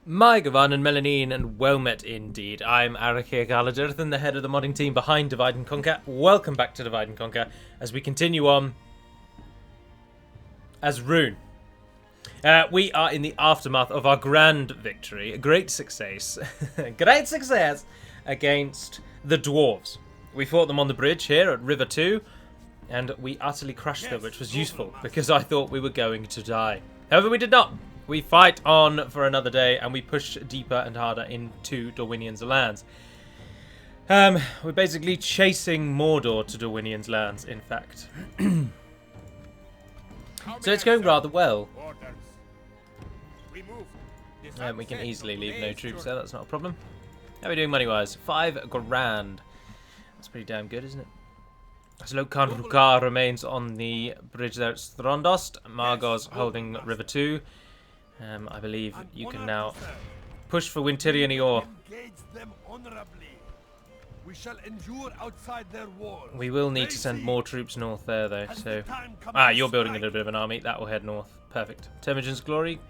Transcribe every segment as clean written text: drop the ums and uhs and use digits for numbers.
My Gavan and Melanine, and well met indeed. I'm Arakir Galajerthan, the head of the modding team behind Divide and Conquer. Welcome back to Divide and Conquer as we continue on as Rhûn. We are in the aftermath of our grand victory, a great success, great success against the dwarves. We fought them on the bridge here at River 2, and we utterly crushed them, which was useful because I thought we were going to die. However, we did not. We fight on for another day, and we push deeper and harder into Dorwinian's lands. We're basically chasing Mordor to Dorwinian's lands, in fact. So it's going rather well. We can easily leave no troops there, that's not a problem. How are we doing money-wise? 5 grand. That's pretty damn good, isn't it? Slokan Rukar remains on the bridge there at Strondost. Margot's holding River 2. I believe you can now push for Wintirian Eor. We will need to send more troops north there, though. So, you're building a little bit of an army. That will head north. Perfect. Temujin's Glory.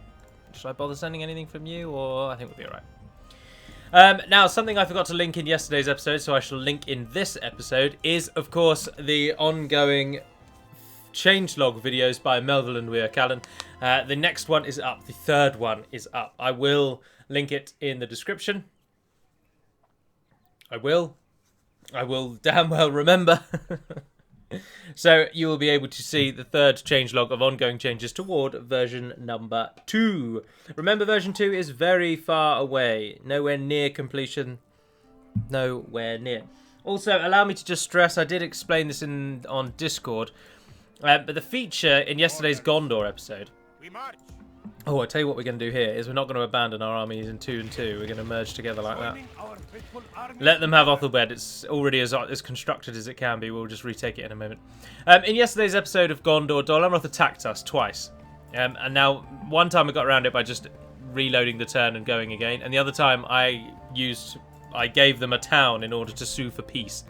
Should I bother sending anything from you, or I think we'll be alright. Now, something I forgot to link in yesterday's episode, so I shall link in this episode, is, of course, the ongoing Changelog videos by Melville and Weir Callan. The next one is up. The third one is up. I will link it in the description. I will damn well remember. So you will be able to see the third changelog of ongoing changes toward version number 2. Remember, version 2 is very far away. Nowhere near completion. Nowhere near. Also, allow me to just stress, I did explain this on Discord, but the feature in yesterday's Gondor episode... Oh, I tell you what we're going to do here is we're not going to abandon our armies in 2 and 2. We're going to merge together like that. Let them have Othelbed. It's already as constructed as it can be. We'll just retake it in a moment. In yesterday's episode of Gondor, Dol Amroth attacked us twice. And now, one time I got around it by just reloading the turn and going again. And the other time I gave them a town in order to sue for peace.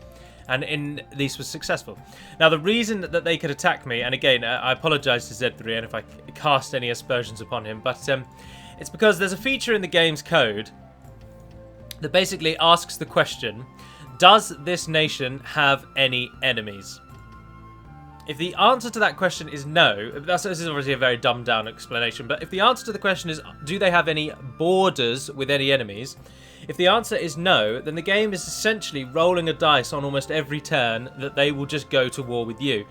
And this was successful. Now, the reason that they could attack me, and again, I apologise to Z3N if I cast any aspersions upon him, but it's because there's a feature in the game's code that basically asks the question, does this nation have any enemies? If the answer to that question is no, this is obviously a very dumbed down explanation, but if the answer to the question is, do they have any borders with any enemies? If the answer is no, then the game is essentially rolling a dice on almost every turn that they will just go to war with you.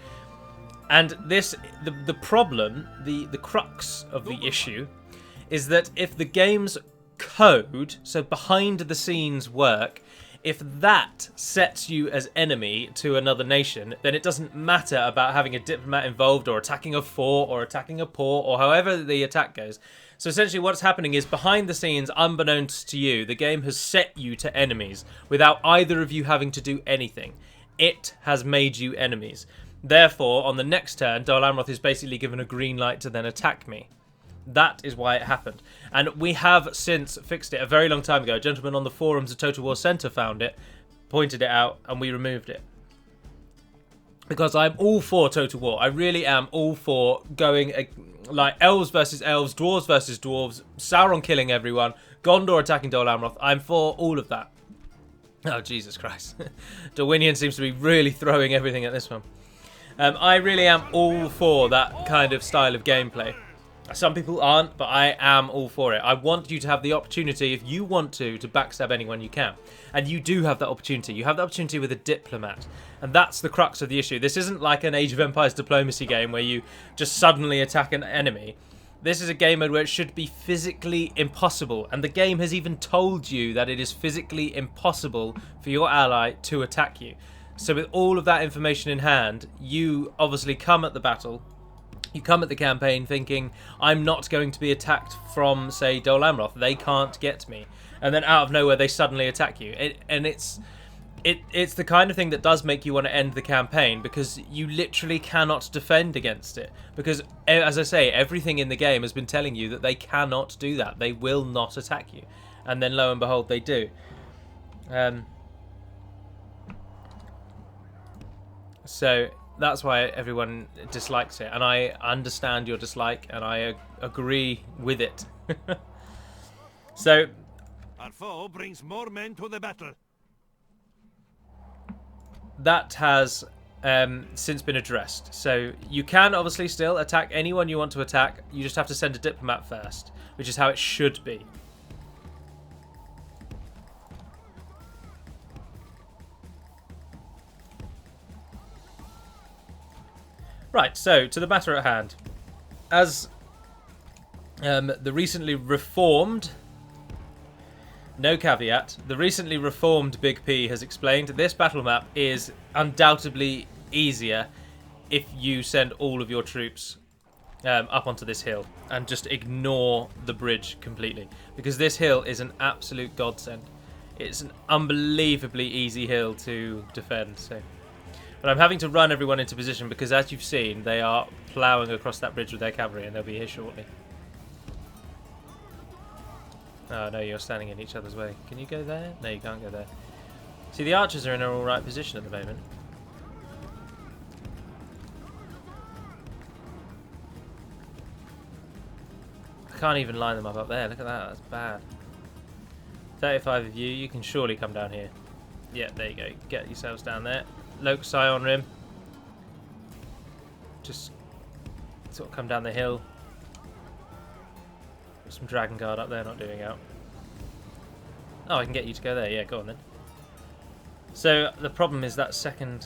And this, the problem, the crux of the issue, is that if the game's code, so behind the scenes work, if that sets you as enemy to another nation, then it doesn't matter about having a diplomat involved or attacking a fort or attacking a port or however the attack goes. So essentially what's happening is behind the scenes, unbeknownst to you, the game has set you to enemies without either of you having to do anything. It has made you enemies. Therefore, on the next turn, Dol Amroth is basically given a green light to then attack me. That is why it happened. And we have since fixed it a very long time ago. A gentleman on the forums of Total War Center found it, pointed it out, and we removed it. Because I'm all for Total War. I really am all for going like elves versus elves, dwarves versus dwarves, Sauron killing everyone, Gondor attacking Dol Amroth. I'm for all of that. Oh, Jesus Christ. Dorwinian seems to be really throwing everything at this one. I really am all for that kind of style of gameplay. Some people aren't, but I am all for it. I want you to have the opportunity, if you want to backstab anyone, you can. And you do have that opportunity. You have the opportunity with a diplomat. And that's the crux of the issue. This isn't like an Age of Empires diplomacy game where you just suddenly attack an enemy. This is a game mode where it should be physically impossible. And the game has even told you that it is physically impossible for your ally to attack you. So with all of that information in hand, you obviously come at the battle. You come at the campaign thinking, I'm not going to be attacked from, say, Dol Amroth. They can't get me. And then out of nowhere, they suddenly attack you. It's the kind of thing that does make you want to end the campaign because you literally cannot defend against it. Because, as I say, everything in the game has been telling you that they cannot do that. They will not attack you. And then, lo and behold, they do. So... that's why everyone dislikes it, and I understand your dislike, and I agree with it. So Our foe brings more men to the battle. that has since been addressed. So you can obviously still attack anyone you want to attack. You just have to send a diplomat first, which is how it should be. Right, so to the matter at hand. As the recently reformed... No caveat. The recently reformed Big P has explained this battle map is undoubtedly easier if you send all of your troops up onto this hill and just ignore the bridge completely, because this hill is an absolute godsend. It's an unbelievably easy hill to defend. But I'm having to run everyone into position because, as you've seen, they are ploughing across that bridge with their cavalry, and they'll be here shortly. Oh no, you're standing in each other's way. Can you go there? No, you can't go there. See, the archers are in an alright position at the moment. I can't even line them up there. Look at that. That's bad. 35 of you. You can surely come down here. Yeah, there you go. Get yourselves down there. Locus eye on rim. Just sort of come down the hill. Some Dragon Guard up there, not doing out. Oh, I can get you to go there. Yeah, go on then. So the problem is that second...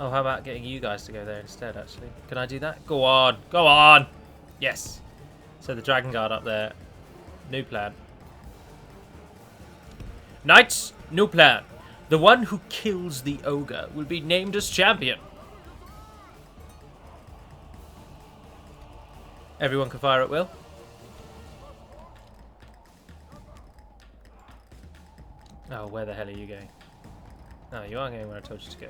Oh, how about getting you guys to go there instead, actually? Can I do that? Go on! Go on! Yes! So the Dragon Guard up there. New plan. Knights, new plan. The one who kills the ogre will be named as champion. Everyone can fire at will. Oh, where the hell are you going? No, you are going where I told you to go.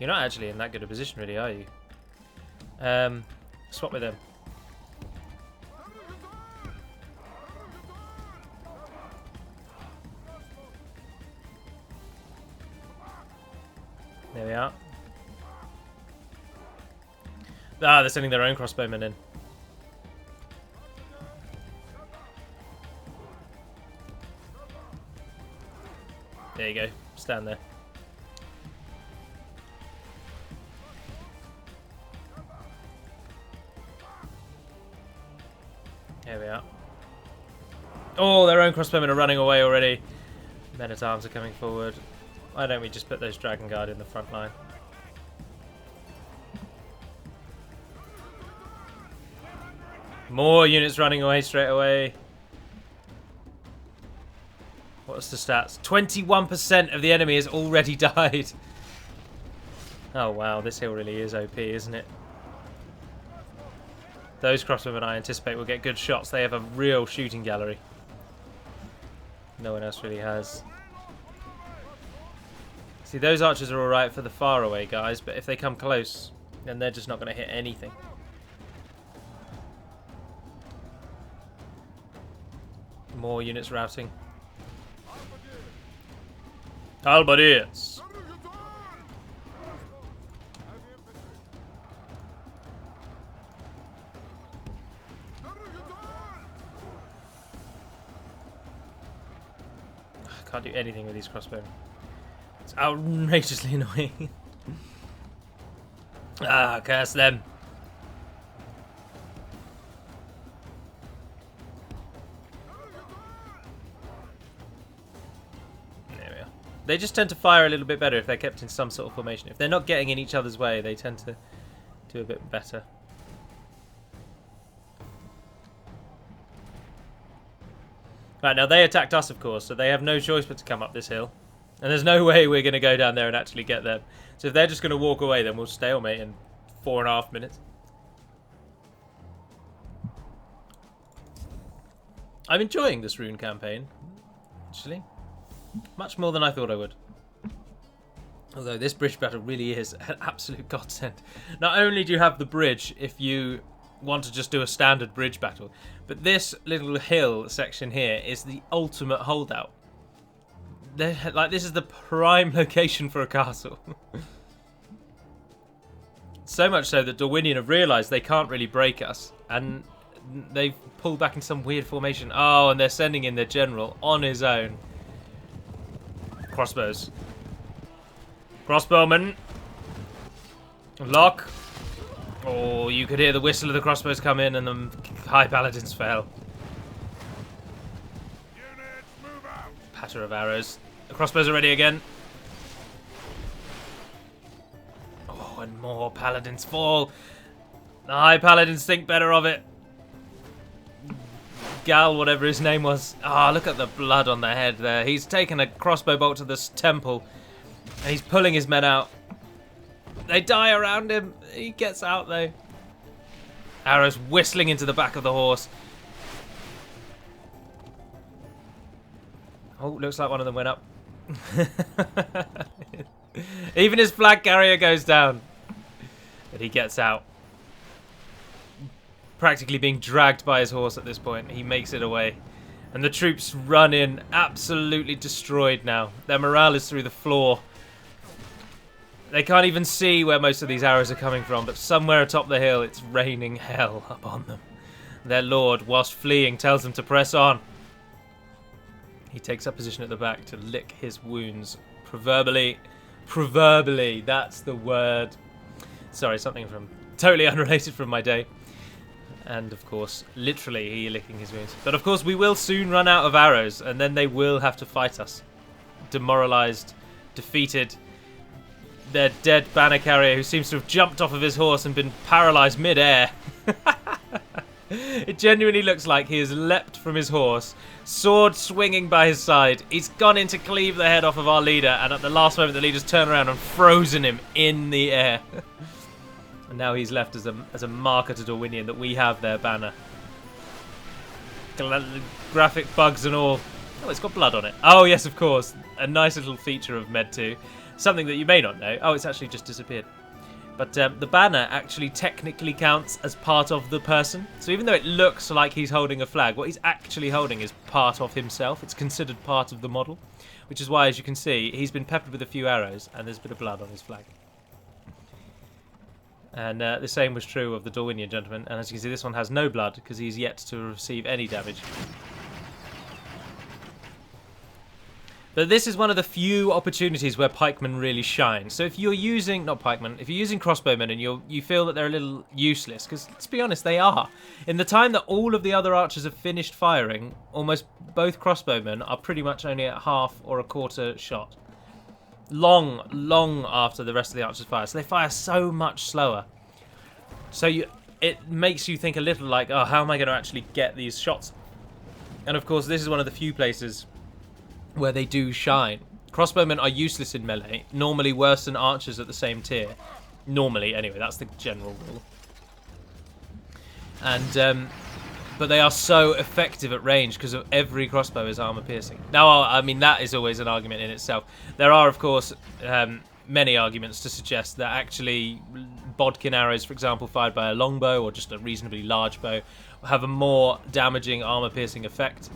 You're not actually in that good a position, really, are you? Swap with them. There we are. Ah, they're sending their own crossbowmen in. There you go. Stand there. There we are. Oh, their own crossbowmen are running away already. Men-at-arms are coming forward. Why don't we just put those Dragon Guard in the front line? More units running away straight away. What's the stats? 21% of the enemy has already died. Oh wow, this hill really is OP, isn't it? Those crossbowmen I anticipate will get good shots. They have a real shooting gallery. No one else really has. See, those archers are alright for the far away guys, but if they come close, then they're just not going to hit anything. More units routing. Halberdiers! I can't do anything with these crossbowmen. It's outrageously annoying. Ah, curse them. There we are. They just tend to fire a little bit better if they're kept in some sort of formation. If they're not getting in each other's way, they tend to do a bit better. Right, now they attacked us, of course, so they have no choice but to come up this hill. And there's no way we're going to go down there and actually get them. So if they're just going to walk away, then we'll stalemate in 4.5 minutes. I'm enjoying this Rhûn campaign, actually. Much more than I thought I would. Although this bridge battle really is an absolute godsend. Not only do you have the bridge if you want to just do a standard bridge battle, but this little hill section here is the ultimate holdout. Like, this is the prime location for a castle. So much so that Darwinian have realised they can't really break us, and they've pulled back into some weird formation. Oh, and they're sending in their general on his own. Crossbows. Crossbowman. Lock. Oh, you could hear the whistle of the crossbows come in and the high paladins fell. Units, move out. Patter of arrows. The crossbows are ready again. Oh, and more paladins fall. The high paladins think better of it. Gal, whatever his name was. Ah, look at the blood on the head there. He's taken a crossbow bolt to this temple. And he's pulling his men out. They die around him. He gets out though. Arrows whistling into the back of the horse. Oh, looks like one of them went up. Even his flag carrier goes down. But he gets out. Practically being dragged by his horse at this point. He makes it away. And the troops run in, absolutely destroyed now. Their morale is through the floor. They can't even see where most of these arrows are coming from, but somewhere atop the hill it's raining hell upon them. Their lord, whilst fleeing, tells them to press on. He takes up position at the back to lick his wounds. Proverbially, that's the word. Sorry, something from totally unrelated from my day. And of course, literally, he licking his wounds. But of course, we will soon run out of arrows, and then they will have to fight us. Demoralized, defeated. Their dead banner carrier, who seems to have jumped off of his horse and been paralyzed mid-air. It genuinely looks like he has leapt from his horse, sword swinging by his side. He's gone in to cleave the head off of our leader, and at the last moment, the leader's turned around and frozen him in the air. And now he's left as a marker to Dorwinion that we have their banner. Graphic bugs and all. Oh, it's got blood on it. Oh, yes, of course. A nice little feature of Med 2. Something that you may not know. Oh, it's actually just disappeared. But the banner actually technically counts as part of the person. So even though it looks like he's holding a flag, what he's actually holding is part of himself. It's considered part of the model. Which is why, as you can see, he's been peppered with a few arrows and there's a bit of blood on his flag. And the same was true of the Dorwinion gentleman. And as you can see, this one has no blood because he's yet to receive any damage. But this is one of the few opportunities where pikemen really shine. So if you're using, not pikemen, if you're using crossbowmen and you feel that they're a little useless, because let's be honest, they are. In the time that all of the other archers have finished firing, almost both crossbowmen are pretty much only at half or a quarter shot. Long after the rest of the archers fire. So they fire so much slower. So it makes you think a little like, oh, how am I going to actually get these shots? And of course, this is one of the few places where they do shine. Crossbowmen are useless in melee, normally worse than archers at the same tier. Normally, anyway, that's the general rule. And but they are so effective at range because of every crossbow is armor piercing. Now, I mean, that is always an argument in itself. There are, of course, many arguments to suggest that actually bodkin arrows, for example, fired by a longbow or just a reasonably large bow, have a more damaging armor piercing effect.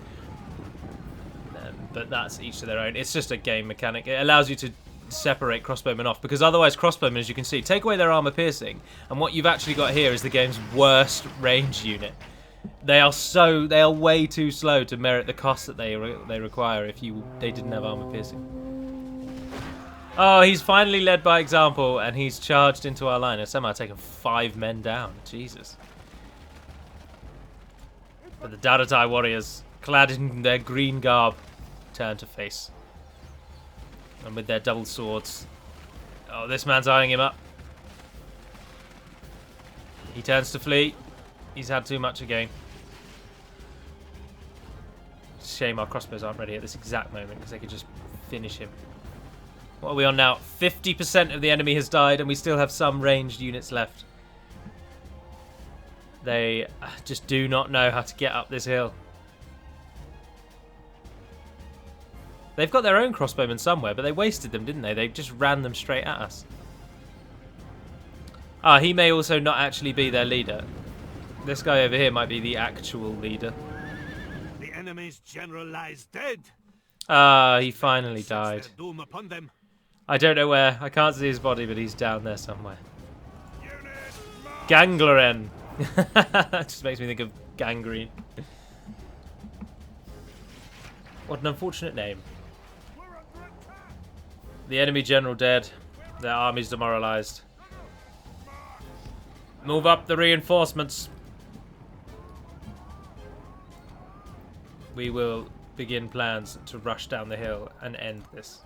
But that's each to their own. It's just a game mechanic. It allows you to separate crossbowmen off, because otherwise crossbowmen, as you can see, take away their armor piercing, and what you've actually got here is the game's worst range unit. They are way too slow to merit the cost that they require if they didn't have armor piercing. Oh, he's finally led by example, and he's charged into our line and somehow taken 5 men down. Jesus. But the DaTW warriors, clad in their green garb, turn to face. And with their double swords. Oh, this man's eyeing him up. He turns to flee. He's had too much again. Shame our crossbows aren't ready at this exact moment, because they could just finish him. What are we on now? 50% of the enemy has died, and we still have some ranged units left. They just do not know how to get up this hill. They've got their own crossbowmen somewhere, but they wasted them, didn't they? They just ran them straight at us. Ah, he may also not actually be their leader. This guy over here might be the actual leader. The enemy's general lies dead. Ah, he finally died. Their doom upon them. I don't know where. I can't see his body, but he's down there somewhere. Gangleren. Just makes me think of Gangrene. What an unfortunate name. The enemy general dead. Their army's demoralized. Move up the reinforcements. We will begin plans to rush down the hill and end this.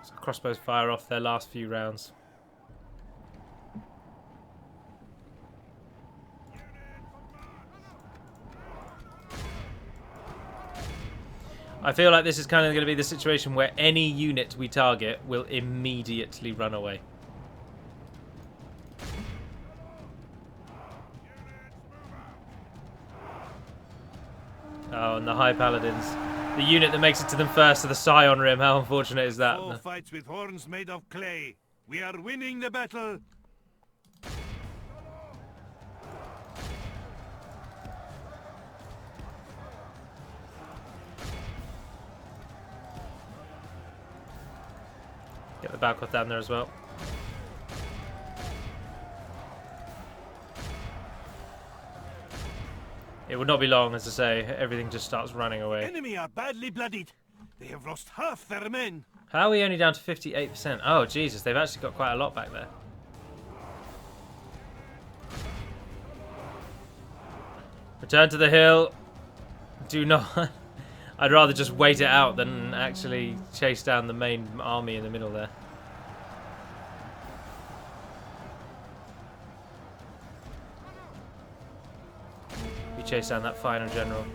So crossbows fire off their last few rounds. I feel like this is kind of going to be the situation where any unit we target will immediately run away. Oh, and the High Paladins. The unit that makes it to them first to the Scion Rim. How unfortunate is that? Four fights with horns made of clay. We are winning the battle. Get the Balcoth down there as well. It would not be long, as I say. Everything just starts running away. Enemy are badly bloodied. They have lost half their men. How are we only down to 58%? Oh, Jesus, they've actually got quite a lot back there. Return to the hill. Do not... I'd rather just wait it out than actually chase down the main army in the middle there. We chase down that final general.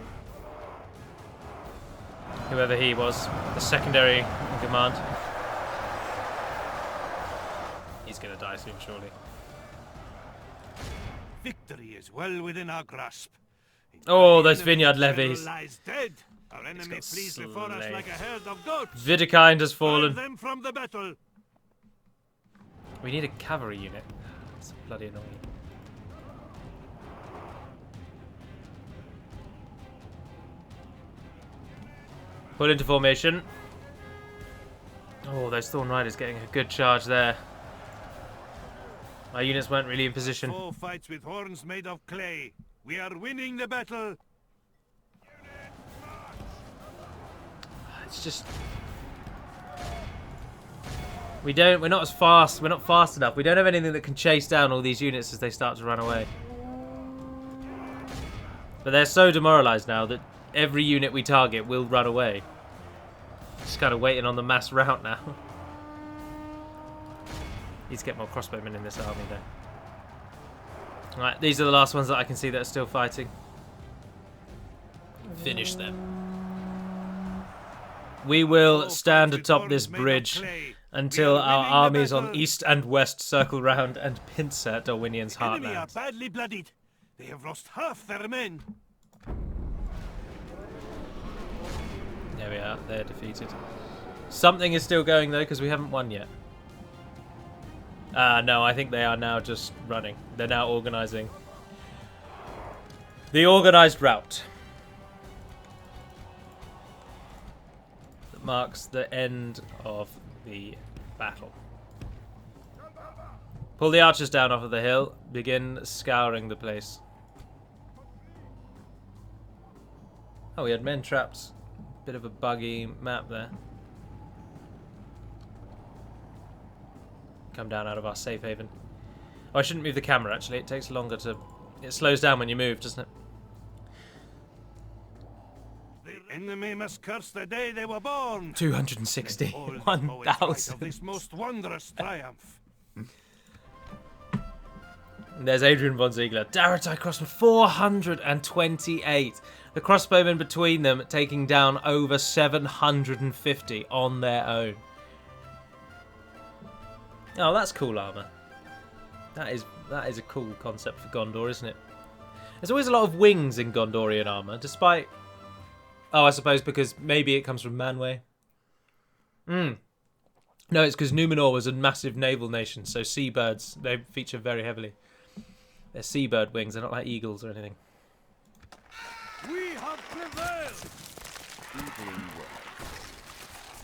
Whoever he was, the secondary in command. He's gonna die soon, surely. Victory is well within our grasp. Oh, those vineyard levies. Lies dead. Our enemy flees before us like a herd of goats. Widukind has fallen. Drive them from the battle. We need a cavalry unit. It's bloody annoying. Pull into formation. Oh, those Thorn Riders getting a good charge there. My units weren't really in position. Four fights with horns made of clay. We are winning the battle. It's just... We're not as fast. We're not fast enough. We don't have anything that can chase down all these units as they start to run away. But they're so demoralized now that every unit we target will run away. Just kind of waiting on the mass rout now. Need to get more crossbowmen in this army though. Right, these are the last ones that I can see that are still fighting. Finish them. We will stand atop this bridge until our armies on east and west circle round and pincer Darwinian's Enemy are heartland. badly bloodied. They have lost half their men. There we are, they're defeated. Something is still going though, because we haven't won yet. No, I think they are now just running. They're now organising. The organised route. That marks the end of the battle. Pull the archers down off of the hill. Begin scouring the place. Oh, we had men trapped. Bit of a buggy map there. Come down out of our safe haven. Oh, I shouldn't move the camera actually. It takes longer to... It slows down when you move, doesn't it? The enemy must curse the day they were born. 260. All the poets write of this 1,000. most wondrous triumph. There's Adrian von Ziegler. Daratai crossbow 428. The crossbowmen between them taking down over 750 on their own. Oh, that's cool armor. That is a cool concept for Gondor, isn't it? There's always a lot of wings in Gondorian armor, despite... Oh, I suppose because maybe it comes from Manwë. No, it's because Numenor was a massive naval nation, so seabirds, they feature very heavily. They're seabird wings, they're not like eagles or anything. We have prevailed.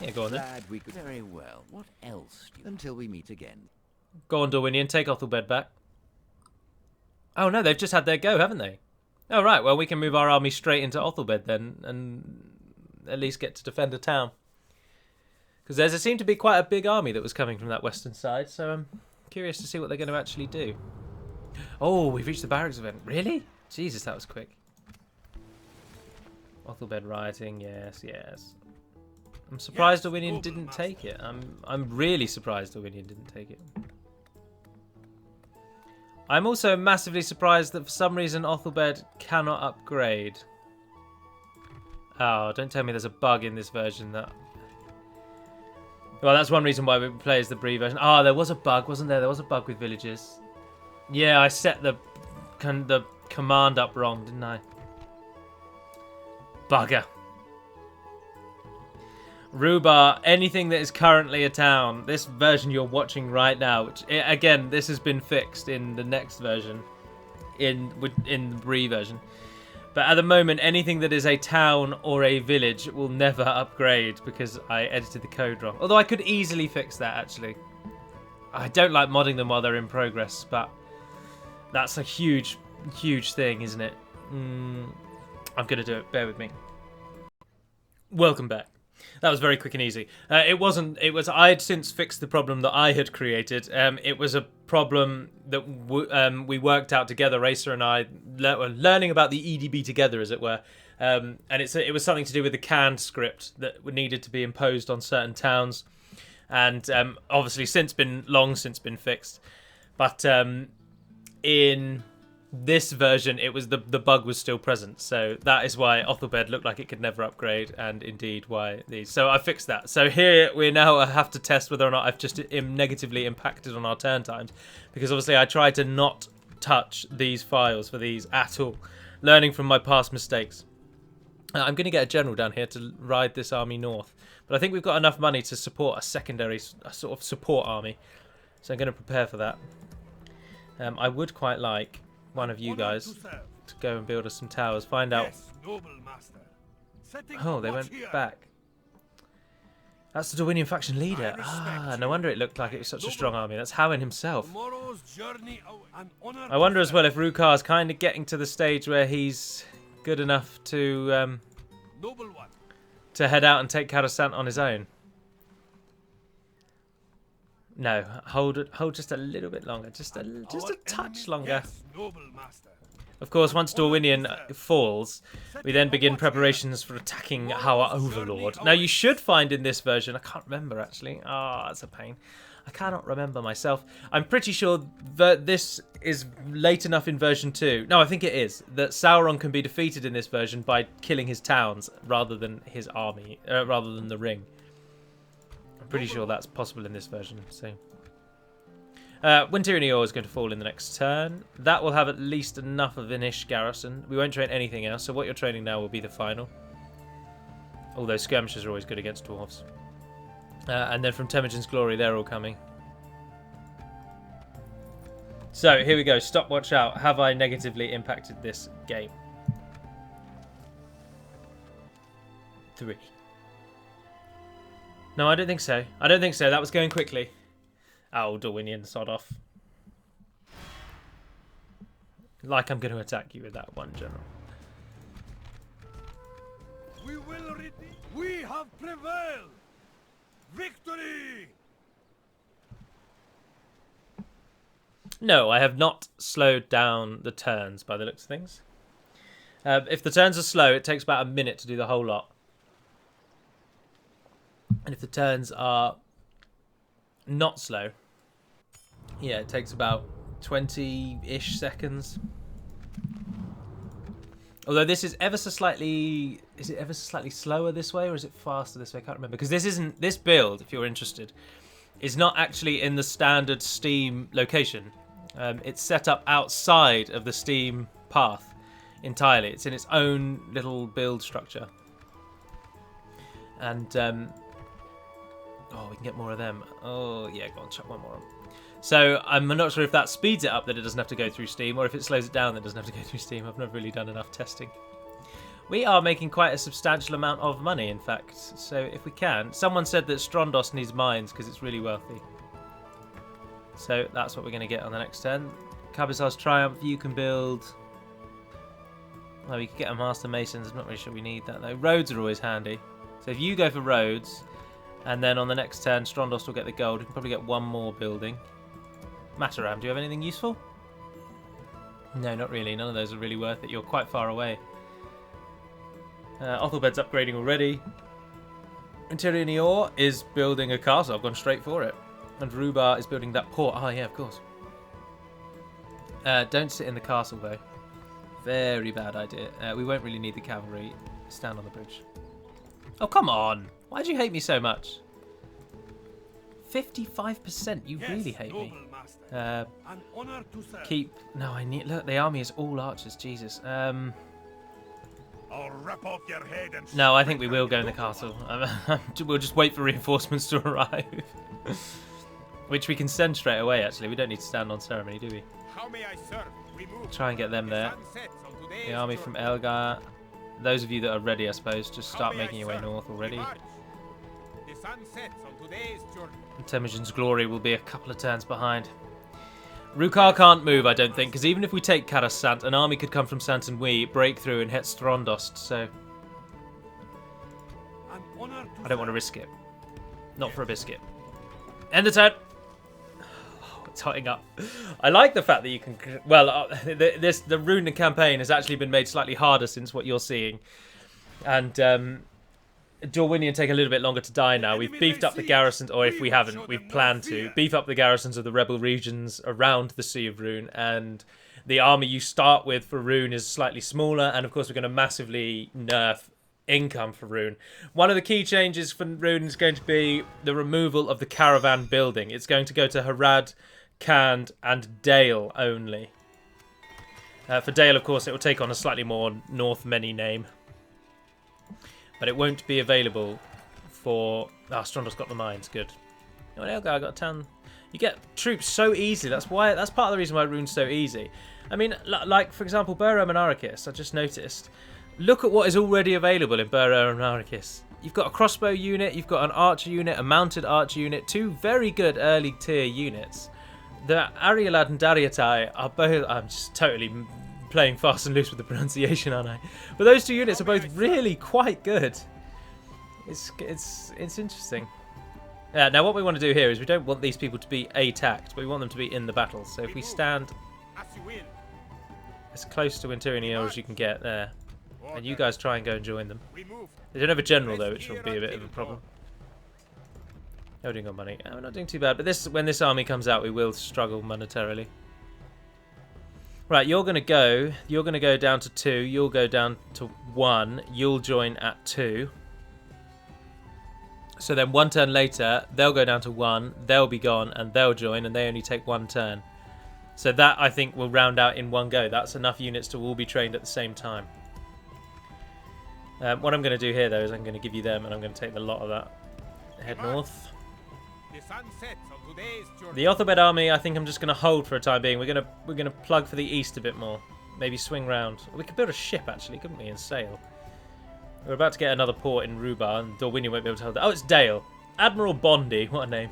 Yeah, go on then. Glad we could. Very well. What else? Until we meet again. Go on, Darwinian, take Othelbed back. Oh no, they've just had their go, haven't they? Oh right, well we can move our army straight into Othelbed then, and at least get to defend a town. Because there seemed to be quite a big army that was coming from that western side, so I'm curious to see what they're going to actually do. Oh, we've reached the barracks event. Really? Jesus, that was quick. Othelbed rioting, yes, yes. I'm surprised Orwinian didn't take it. I'm really surprised Orwinian didn't take it. I'm also massively surprised that for some reason Othelbed cannot upgrade. Oh, don't tell me there's a bug in this version that... Well, that's one reason why we play as the Bree version. Oh, there was a bug, wasn't there? There was a bug with villages. Yeah, I set the command up wrong, didn't I? Bugger. Rhubarb, anything that is currently a town. This version you're watching right now, which again, this has been fixed in the next version, in the Bree version. But at the moment, anything that is a town or a village will never upgrade because I edited the code wrong. Although I could easily fix that, actually. I don't like modding them while they're in progress, but that's a huge, huge thing, isn't it? I'm going to do it. Bear with me. Welcome back. That was very quick and easy. It wasn't. It was. I had since fixed the problem that I had created. It was a problem that we worked out together, Racer and I, learning about the EDB together, as it were. And it was something to do with the canned script that needed to be imposed on certain towns, and obviously since been fixed. But in this version, it was the bug was still present, so that is why Othelbed looked like it could never upgrade, and indeed why these. So I fixed that. So here we now have to test whether or not I've just negatively impacted on our turn times, because obviously I tried to not touch these files for these at all, learning from my past mistakes. I'm going to get a general down here to ride this army north, but I think we've got enough money to support a secondary sort of support army, so I'm going to prepare for that. I would quite like one of you guys to go and build us some towers. Find out. Oh, they went back. That's the Dorwinian faction leader. Ah, no wonder it looked like it was such a strong army. That's Howin himself. I wonder as well if Rukar's kind of getting to the stage where he's good enough to head out and take Coruscant on his own. No, hold just a little bit longer, just a touch longer. Of course, once Dorwinian falls, we then begin preparations for attacking our Overlord. Now, you should find in this version, I can't remember actually. Ah, that's a pain. I cannot remember myself. I'm pretty sure that this is late enough in version 2. No, I think it is. That Sauron can be defeated in this version by killing his towns rather than his army, rather than the ring. Pretty sure that's possible in this version. So, Winter in Eor is going to fall in the next turn. That will have at least enough of an ish garrison. We won't train anything else, so what you're training now will be the final. Although skirmishers are always good against dwarves. And then from Temujin's Glory, they're all coming. So here we go. Stopwatch out. Have I negatively impacted this game? 3. No, I don't think so. I don't think so. That was going quickly. Oh, Dorwinian, sod off. Like I'm going to attack you with that one, General. We have prevailed! Victory! No, I have not slowed down the turns by the looks of things. If the turns are slow, it takes about a minute to do the whole lot. And if the turns are not slow, yeah, it takes about 20-ish seconds. Although this is ever so slightly... Is it ever so slightly slower this way, or is it faster this way? I can't remember. Because this isn't... This build, if you're interested, is not actually in the standard Steam location. It's set up outside of the Steam path entirely. It's in its own little build structure. And... oh, we can get more of them. Oh, yeah, go on, chuck one more on. So, I'm not sure if that speeds it up that it doesn't have to go through Steam, or if it slows it down that it doesn't have to go through Steam. I've not really done enough testing. We are making quite a substantial amount of money, in fact. So, if we can... Someone said that Strondos needs mines because it's really wealthy. So, that's what we're going to get on the next turn. Cabazar's Triumph, you can build... Oh, we could get a Master Masons. I'm not really sure we need that, though. Roads are always handy. So if you go for roads, and then on the next turn, Strondos will get the gold. We can probably get one more building. Mataram, do you have anything useful? No, not really. None of those are really worth it. You're quite far away. Othelbed's upgrading already. Interior Nior is building a castle. I've gone straight for it. And Rhubar is building that port. Oh, yeah, of course. Don't sit in the castle, though. Very bad idea. We won't really need the cavalry. Stand on the bridge. Oh, come on. Why do you hate me so much? 55%. You really hate me. Keep... No, I need... Look, the army is all archers. Jesus. I'll rip off your head and no, I think we will go in the castle. We'll just wait for reinforcements to arrive. Which we can send straight away, actually. We don't need to stand on ceremony, do we? How may I serve? We move. Try and get them there. The army from Elgar. Those of you that are ready, I suppose, just start making your way north already. The sun sets on today's journey. Temujin's glory will be a couple of turns behind. Rukar can't move, I don't think, because even if we take Karasant, an army could come from Sant-and-Wee, break through and hit Strondost, so... I don't want to risk it. Not for a biscuit. End the turn! Oh, it's hotting up. I like the fact that you can... Well, the Rhûn campaign has actually been made slightly harder since what you're seeing. And Dorwinian take a little bit longer to die now. We've beefed up the garrisons, or if we haven't, we've planned to beef up the garrisons of the rebel regions around the Sea of Rhûn, and the army you start with for Rhûn is slightly smaller, and of course we're going to massively nerf income for Rhûn. One of the key changes for Rhûn is going to be the removal of the caravan building. It's going to go to Harad, Khand, and Dale only. For Dale, of course, it will take on a slightly more North Many name. But it won't be available for... Ah, Strondos got the mines. Good. Oh, Elgar got a town. You get troops so easily. That's part of the reason why Rhûn's so easy. I mean, like, for example, Burrow and Arrakis, I just noticed. Look at what is already available in Burrow and Arrakis. You've got a crossbow unit, you've got an archer unit, a mounted archer unit, two very good early tier units. The Arielad and Dariatai are both... I'm just totally... playing fast and loose with the pronunciation, aren't I? But those two units are both really quite good. It's interesting. Now what we want to do here is we don't want these people to be attacked, but we want them to be in the battle. So if we stand as close to Winterian as you can get there, and you guys try and go and join them. They don't have a general though, which will be a bit of a problem. No, doing on money. We're not doing too bad, but when this army comes out, we will struggle monetarily. Right, you're going to go down to 2, you'll go down to 1, you'll join at 2. So then one turn later, they'll go down to 1, they'll be gone, and they'll join, and they only take 1 turn. So that, I think, will round out in one go. That's enough units to all be trained at the same time. What I'm going to do here, though, is I'm going to give you them, and I'm going to take the lot of that. Head north. The Othelbed army, I think I'm just going to hold for a time being. We're going to plug for the east a bit more. Maybe swing round. We could build a ship, actually, couldn't we, and sail. We're about to get another port in Rhubar, and Dorwinian won't be able to hold that. Oh, it's Dale. Admiral Bondi. What a name.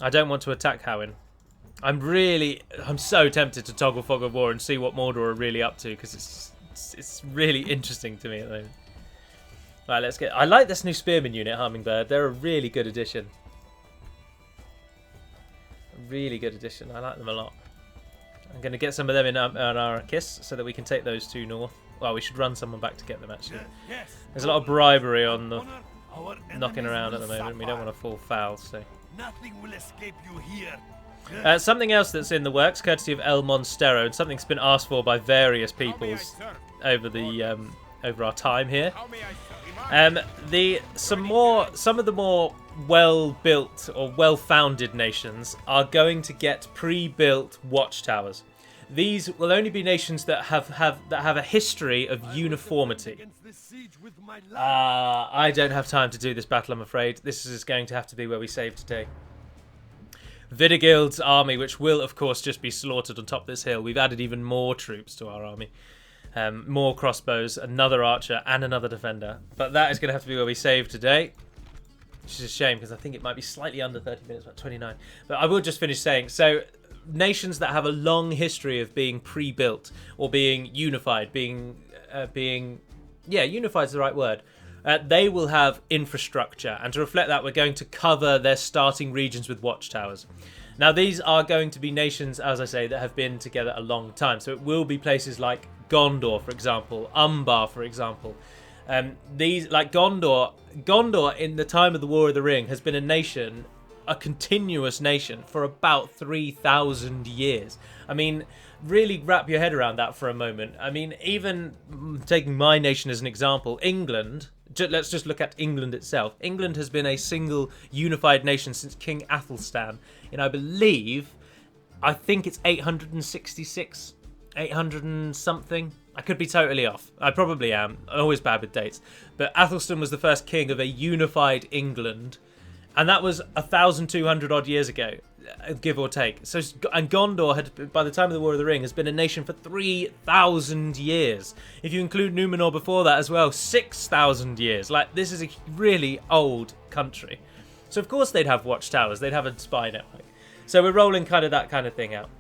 I don't want to attack Howin. I'm so tempted to toggle Fog of War and see what Mordor are really up to, because it's really interesting to me at the moment. Right, let's get... I like this new Spearman unit, Hummingbird. They're a really good addition. A really good addition. I like them a lot. I'm going to get some of them in Arrakis so that we can take those two north. Well, we should run someone back to get them, actually. There's a lot of bribery on the knocking around at the moment. We don't want to fall foul, so... Nothing will escape you here. Something else that's in the works, courtesy of El Monstero, and something's been asked for by various peoples over the over our time here. Some of the more well-built or well-founded nations are going to get pre-built watchtowers. These will only be nations that have a history of uniformity. I don't have time to do this battle, I'm afraid. This is going to have to be where we save today. Videgild's army, which will, of course, just be slaughtered on top of this hill. We've added even more troops to our army. More crossbows, another archer, and another defender. But that is going to have to be where we save today. which is a shame because I think it might be slightly under 30 minutes, about 29. But I will just finish saying, so nations that have a long history of being pre-built or being unified, unified is the right word. They will have infrastructure, and to reflect that, we're going to cover their starting regions with watchtowers. Now, these are going to be nations, as I say, that have been together a long time. So it will be places like Gondor, for example, Umbar, for example. These, like Gondor in the time of the War of the Ring has been a continuous nation for about 3,000 years. I mean, really wrap your head around that for a moment. I mean, even taking my nation as an example, England, let's just look at England itself. England has been a single unified nation since King Athelstan in, I think it's 866, 800 and something. I could be totally off. I probably am. I'm always bad with dates. But Athelstan was the first king of a unified England. And that was 1,200 odd years ago, give or take. So, and Gondor had, by the time of the War of the Ring, has been a nation for 3,000 years. If you include Numenor before that as well, 6,000 years. Like, this is a really old country. So of course they'd have watchtowers, they'd have a spy network. So we're rolling kind of that kind of thing out.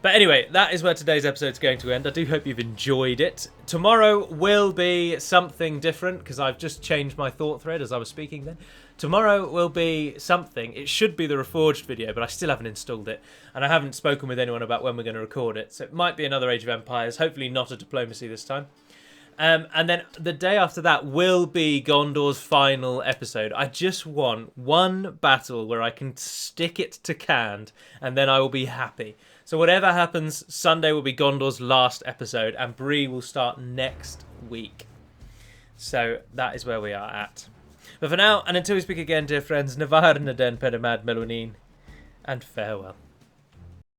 But anyway, that is where today's episode is going to end. I do hope you've enjoyed it. Tomorrow will be something different because I've just changed my thought thread as I was speaking then. Tomorrow will be something. It should be the Reforged video, but I still haven't installed it. And I haven't spoken with anyone about when we're going to record it. So it might be another Age of Empires. Hopefully not a Diplomacy this time. And then the day after that will be Gondor's final episode. I just want one battle where I can stick it to canned, and then I will be happy. So whatever happens, Sunday will be Gondor's last episode, and Bree will start next week. So that is where we are at. But for now, and until we speak again, dear friends, Navar Naden Pedamad Melonin, and farewell.